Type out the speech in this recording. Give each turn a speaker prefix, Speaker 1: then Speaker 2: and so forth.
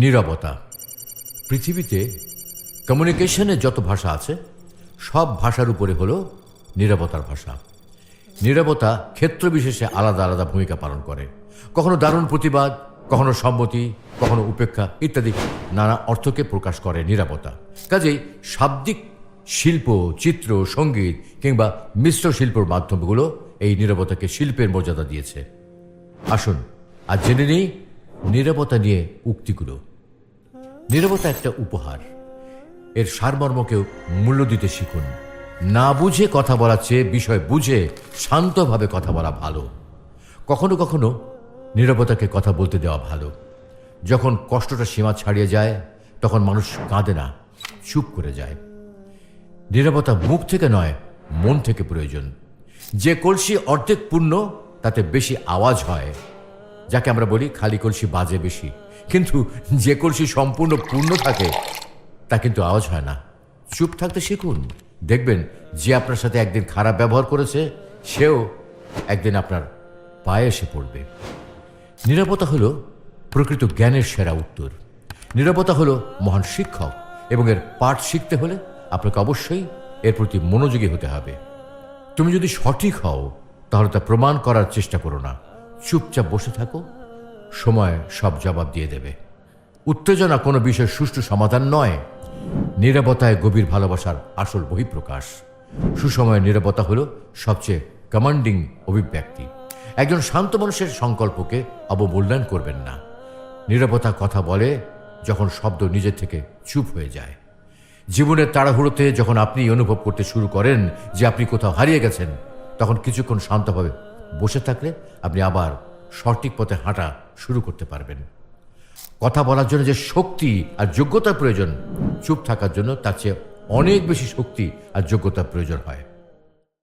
Speaker 1: নীরবতা। পৃথিবীতে কমিউনিকেশনের যত ভাষা আছে সব ভাষার উপরে হলো নীরবতার ভাষা। নীরবতা ক্ষেত্র বিশেষে আলাদা আলাদা ভূমিকা পালন করে। কখনো দারুণ প্রতিবাদ, কখনো সম্মতি, কখনো উপেক্ষা ইত্যাদি নানা অর্থকে প্রকাশ করে নীরবতা। কাজেই শাব্দিক শিল্প, চিত্র, সঙ্গীত কিংবা মিশ্র শিল্পর মাধ্যমগুলো এই নীরবতাকে শিল্পের মর্যাদা দিয়েছে। আসুন আজ জেনে নেই নীরবতা নিয়ে উক্তিগুলো। নীরবতা একটা উপহার, এর সারমর্মকেও মূল্য দিতে শিখুন। না বুঝে কথা বলার চেয়ে বিষয় বুঝে শান্তভাবে কথা বলা ভালো। কখনো কখনো নীরবতাকে কথা বলতে দেওয়া ভালো। যখন কষ্টটা সীমা ছাড়িয়ে যায় তখন মানুষ কাঁদে না, চুপ করে যায়। নীরবতা মুখ থেকে নয়, মন থেকে প্রয়োজন। যে কলসি অর্ধেক পূর্ণ তাতে বেশি আওয়াজ হয়, যাকে আমরা বলি খালি কলসি বাজে বেশি। কিন্তু যে কলসি সম্পূর্ণ পূর্ণ থাকে তা কিন্তু আওয়াজ হয় না। চুপ থাকতে শিখুন, দেখবেন যে আপনার সাথে একদিন খারাপ ব্যবহার করেছে সেও একদিন আপনার পায়ে এসে পড়বে। নীরবতা হলো প্রকৃত জ্ঞানের সেরা উত্তর। নীরবতা হলো মহান শিক্ষক, এবং এর পাঠ শিখতে হলে আপনাকে অবশ্যই এর প্রতি মনোযোগী হতে হবে। তুমি যদি সঠিক হও তাহলে তা প্রমাণ করার চেষ্টা করো না, চুপচাপ বসে থাকো, সময় সব জবাব দিয়ে দেবে। উত্তেজনা কোনো বিষয়ের সুষ্ঠু সমাধান নয়, নীরবতায় গভীর ভালোবাসার আসল বহিঃপ্রকাশ। সুসময় নীরবতা হলো সবচেয়ে কমান্ডিং অভিব্যক্তি। একজন শান্ত মানুষের সংকল্পকে অবমূল্যায়ন করবেন না। নীরবতা কথা বলে যখন শব্দ নিজের থেকে চুপ হয়ে যায়। জীবনের তাড়াহুড়োতে যখন আপনি অনুভব করতে শুরু করেন যে আপনি কোথাও হারিয়ে গেছেন, তখন কিছুক্ষণ শান্তভাবে বসে থাকলে আপনি আবার সঠিক পথে হাঁটা শুরু করতে পারবেন। কথা বলার জন্য যে শক্তি আর যোগ্যতার প্রয়োজন, চুপ থাকার জন্য তার চেয়ে অনেক বেশি শক্তি আর যোগ্যতার প্রয়োজন হয়।